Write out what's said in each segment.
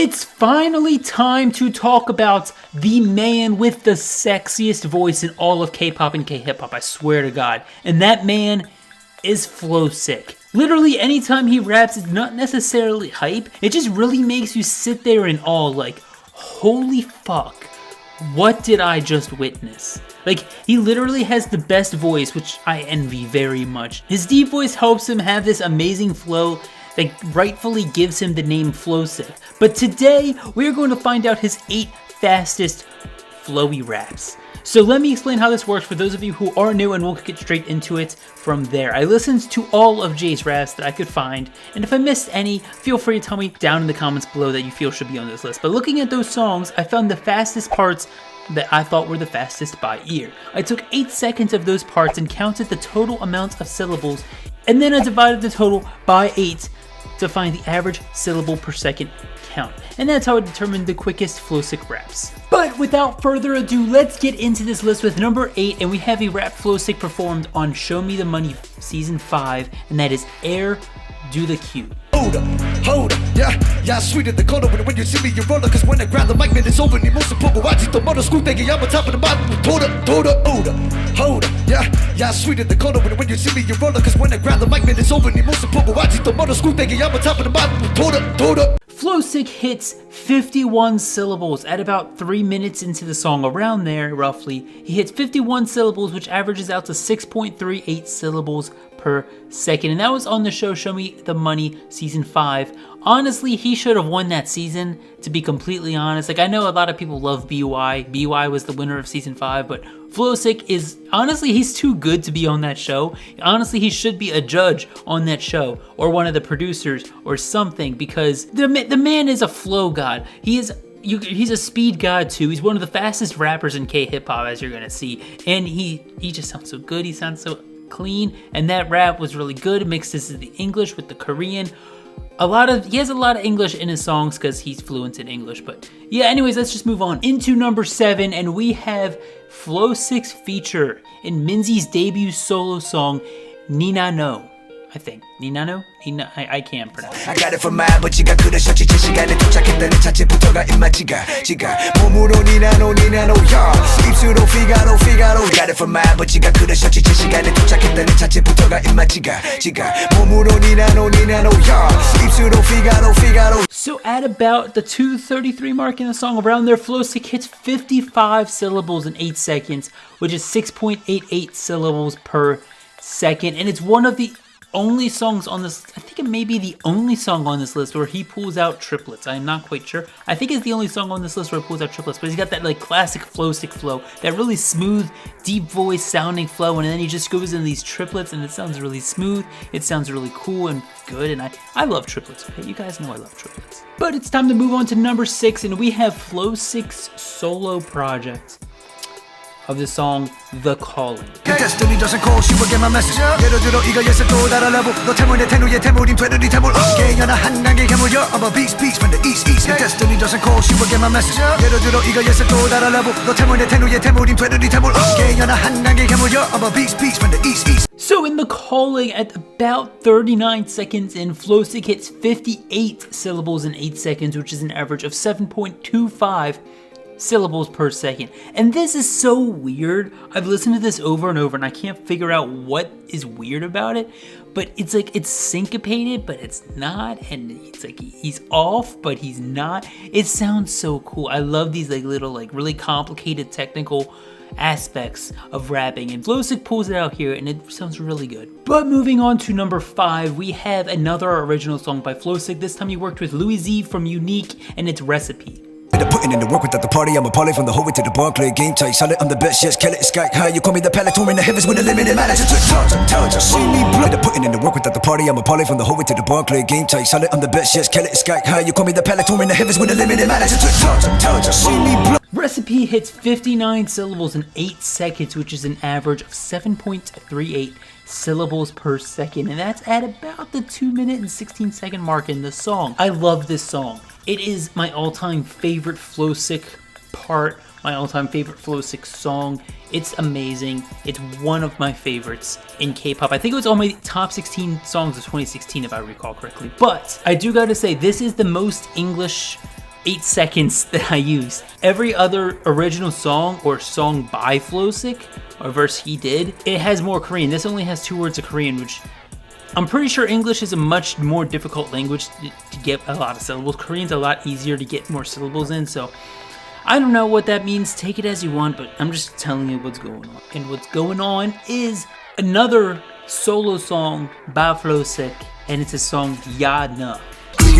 It's finally time to talk about the man with the sexiest voice in all of K-pop and K-hip-hop, I swear to God. And that man is Flowsik. Literally anytime he raps, it's not necessarily hype, it just really makes you sit there in awe like, holy fuck, what did I just witness? Like, he literally has the best voice, which I envy very much. His deep voice helps him have this amazing flow that rightfully gives him the name Flowsik. But today, we're going to find out his 8 fastest flowy raps. So let me explain how this works for those of you who are new, and we'll get straight into it from there. I listened to all of Jay's raps that I could find, and if I missed any, feel free to tell me down in the comments below that you feel should be on this list. But looking at those songs, I found the fastest parts that I thought were the fastest by ear. I took 8 seconds of those parts and counted the total amount of syllables, and then I divided the total by 8 to find the average syllable per second count. And that's how I determined the quickest Flowsik raps. But without further ado, let's get into this list with number 8, and we have a rap Flowsik performed on Show Me the Money Season 5, and that is Air, Do the Q. Hold up, yeah, sweeter the color when you see me, you roller. Cause when I grab the mic, man, it's over. Need most important, watch it, the motor school thinking I'm on top of the bottom. Hold up, yeah, sweeter the color when you see me, you roller. Cause when I grab the mic, man, it's over. Need most important, watch it, the motor school thinking I'm on top of the bottom. Hold up. Flowsik hits 51 syllables at about 3 minutes into the song, around there roughly. He hits 51 syllables, which averages out to 6.38 syllables per second, and that was on the show Show Me the Money Season 5. Honestly, he should have won that season, to be completely honest. Like, I know a lot of people love BUI. BUI was the winner of Season 5, but Flowsik is, honestly, he's too good to be on that show. Honestly, he should be a judge on that show, or one of the producers, or something, because the man is a flow god. He's a speed god too. He's one of the fastest rappers in K-hip-hop, as you're gonna see, and he just sounds so good. He sounds so clean, and that rap was really good. It mixes the English with the Korean. He has a lot of English in his songs because he's fluent in English. But yeah, anyways, let's just move on into number 7, and we have Flowsik's feature in Minzy's debut solo song, Nina No. I think. Nina No? I can't pronounce it. I got it from my 아버지가 그러셨지 제 시간에 도착했다는 자체부터가 입맛이가 몸으로 니나노 야 입술로 피가로 got it from my 아버지가 그러셨지 제 시간에 도착했다는 자체부터가 입맛이가 몸으로 니나노 야 입술로 피가로. So at about the 2:33 mark in the song, around there, Flowsik hits 55 syllables in 8 seconds, which is 6.88 syllables per second, and it's one of the only songs on this, I think it may be the only song on this list where he pulls out triplets. I'm not quite sure. I think it's the only song on this list where he pulls out triplets, but he's got that like classic Flowsik flow, that really smooth, deep voice sounding flow, and then he just goes in these triplets and it sounds really smooth, it sounds really cool and good, and I love triplets, okay? You guys know I love triplets. But it's time to move on to number 6, and we have Flowsik's solo project of the song The Calling. Destiny doesn't call, she will get my message. 예를 들어 이거에서 또 다른 level. 너 태물에 태누의 태물임 되느니 태물. 개연한 한강의 괴물여. I'm a beast from the east. Destiny doesn't call, she will get my message. 예를 들어 이거에서 또 다른 level. 너 태물에 태누의 태물임 되느니 태물. 개연한 한강의 괴물여. I'm a beast from the east. So in The Calling, at about 39 seconds in, Flowsik hits 58 syllables in 8 seconds, which is an average of 7.25 syllables per second. And this is so weird. I've listened to this over and over and I can't figure out what is weird about it, but it's like it's syncopated but it's not, and it's like he's off but he's not. It sounds so cool. I love these like little like really complicated technical aspects of rapping, and Flowsik pulls it out here and it sounds really good. But moving on to number 5, we have another original song by Flowsik. This time he worked with Louis Z from Unique, and it's Recipe. Putting in the work without the party, I'm a parlay from the whole way to the bar, play game tight, solid, I'm the best, yes, kill it, sky high, you call me the pallet, in the heavens with a limited manager, see me blood. Putting in the work without the party, I'm a parlay from the whole way to the bar, play game tight, solid, I'm the best, yes, kill it, sky high, you call me the pallet, in the heavens with a limited manager, see me blood. Recipe hits 59 syllables in 8 seconds, which is an average of 7.38 syllables per second, and that's at about the 2-minute and 16-second mark in the song. I love this song. It is my all-time favorite Flowsik part, my all-time favorite Flowsik song. It's amazing. It's one of my favorites in K-pop. I think it was on my top 16 songs of 2016 if I recall correctly. But I do gotta say, this is the most English 8 seconds that I use. Every other original song or song by Flowsik, or verse he did, it has more Korean. This only has 2 words of Korean, which I'm pretty sure English is a much more difficult language to get a lot of syllables. Korean's a lot easier to get more syllables in, so I don't know what that means. Take it as you want, but I'm just telling you what's going on. And what's going on is another solo song by Flowsik, and it's a song Jana. In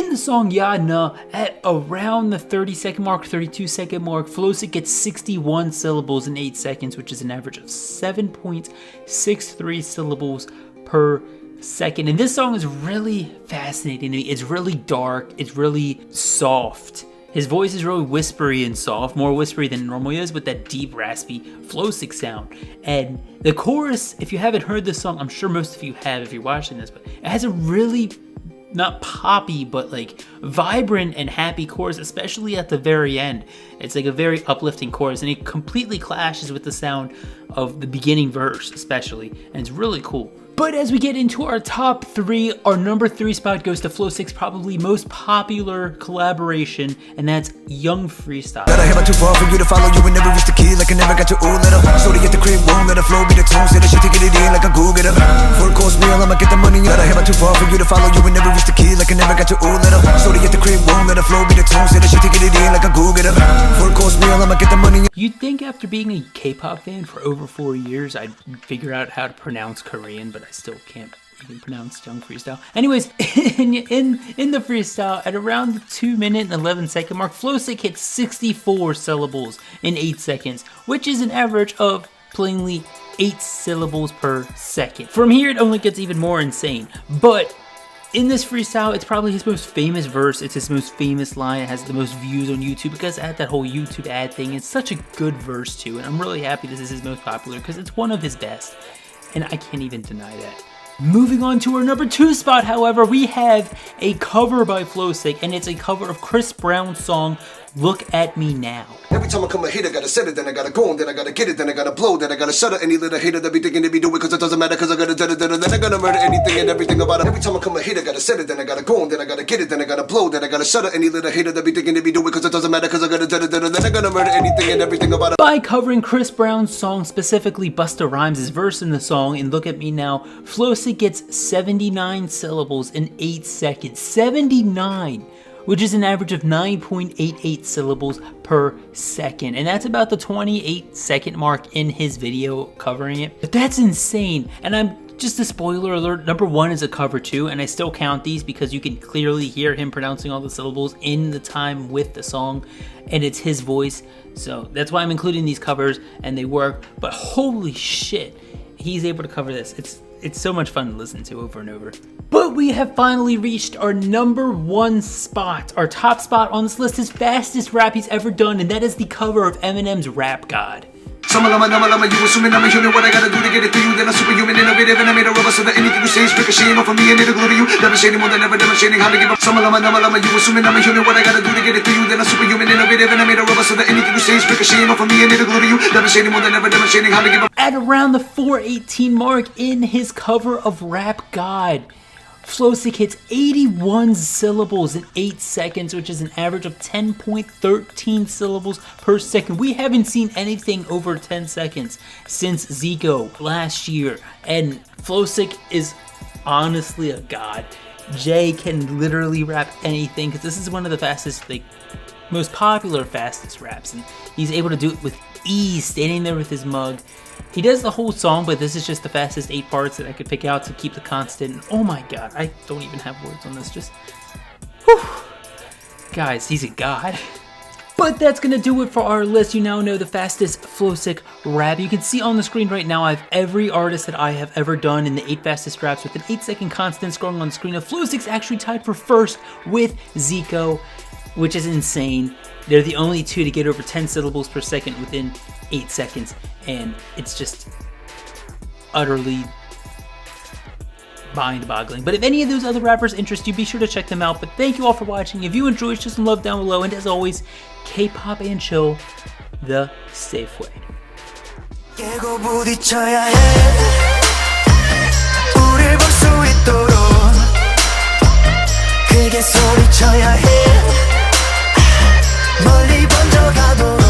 the song Jana, at around the 30-second mark, 32-second mark, Flowsik gets 61 syllables in 8 seconds, which is an average of 7.63 syllables per second. And this song is really fascinating to me. It's really dark, it's really soft. His voice is really whispery and soft, more whispery than normal is, with that deep, raspy Flowsik sound. And the chorus, if you haven't heard this song, I'm sure most of you have if you're watching this, but it has a really, not poppy, but like vibrant and happy chorus, especially at the very end. It's like a very uplifting chorus, and it completely clashes with the sound of the beginning verse, especially, and it's really cool. But as we get into our top 3, our number 3 spot goes to Flowsik's probably most popular collaboration, and that's Eung Freestyle. That I have too far for you to follow. You would never reach the key, like I never got your old letter. So to get the crib, won't let the flow be the tone. Say the shit to get it in, like a go-getter. For a course meal, I'ma get the money. That I have too far for you to follow. You would never reach the key, like I never got your old letter. So to get the crib, won't let the flow be the tone. Say the shit to get it in, like a go-getter. For a course meal, I'ma get the money. You'd think after being a K-pop fan for over 4 years, I'd figure out how to pronounce Korean, but I still can't even pronounce Eung Freestyle. Anyways, in the freestyle, at around the 2-minute and 11-second mark, Flowsik hits 64 syllables in 8 seconds, which is an average of plainly 8 syllables per second. From here, it only gets even more insane, but in this freestyle, it's probably his most famous verse, it's his most famous line, it has the most views on YouTube because at that whole YouTube ad thing, it's such a good verse too, and I'm really happy this is his most popular because it's one of his best, and I can't even deny that. Moving on to our number 2 spot, however, we have a cover by Flowsik, and it's a cover of Chris Brown's song, Look at Me Now. Every time I come a hit, I gotta set it, then I gotta go, and then I gotta get it, then I gotta blow, then I gotta shut it. Any little hater that be thinking they be doing, cause it doesn't matter, cause I gotta do it, then I gotta murder anything and everything about it. Every time I come a hit, I gotta set it, then I gotta go, and then I gotta get it, then I gotta blow, then I gotta shut it. Any little hater that be thinking they be doing, cause it doesn't matter, cause I gotta do it, then I gotta murder anything and everything about it. By covering Chris Brown's song, specifically Busta Rhymes' verse in the song, in Look at Me Now, Flowsik gets 79 syllables in 8 seconds. 79! Which is an average of 9.88 syllables per second. And that's about the 28-second mark in his video covering it. But that's insane. And I'm just a spoiler alert, number 1 is a cover too, and I still count these because you can clearly hear him pronouncing all the syllables in the time with the song, and it's his voice. So that's why I'm including these covers, and they work. But holy shit, he's able to cover this. It's so much fun to listen to over and over. But we have finally reached our number 1 spot. Our top spot on this list is fastest rap he's ever done, and that is the cover of Eminem's Rap God. Sumalama, namalama, you assuming I'm a human. What I gotta do to get it to you? Then I'm superhuman, innovative, and I made a rubber so that anything you say is ricocheting off of me and it'll glue to you. Demonstrating more than ever, demonstrating how to give up. Sumalama, namalama, you assuming I'm a human. What I gotta do to get it to you? Then I'm superhuman, innovative, and I made a rubber so that anything you say is ricocheting off of me and it'll glue to you. Demonstrating more than ever, demonstrating how to give up. At around the 4:18 mark in his cover of Rap God, Flowsik hits 81 syllables in 8 seconds, which is an average of 10.13 syllables per second. We haven't seen anything over 10 seconds since Zico last year, and Flowsik is honestly a god. Jay can literally rap anything, because this is one of the fastest, like, most popular fastest raps, and he's able to do it with ease, standing there with his mug. He does the whole song, but this is just the fastest 8 parts that I could pick out to keep the constant. And oh my god, I don't even have words on this. Just, whew. Guys, he's a god. But that's gonna do it for our list. You now know the fastest Flowsik rap. You can see on the screen right now, I have every artist that I have ever done in the 8 fastest raps with an 8-second constant scrolling on the screen. Flowsik's actually tied for first with Zico, which is insane. They're the only 2 to get over 10 syllables per second within 8 seconds, and it's just utterly mind-boggling. But if any of those other rappers interest you, be sure to check them out. But thank you all for watching. If you enjoyed, show some love down below. And as always, Kpop and chill the safe way. 깨고 부딪혀야 해 우릴 볼 수 있도록 크게 소리쳐야 해 멀리 번져가도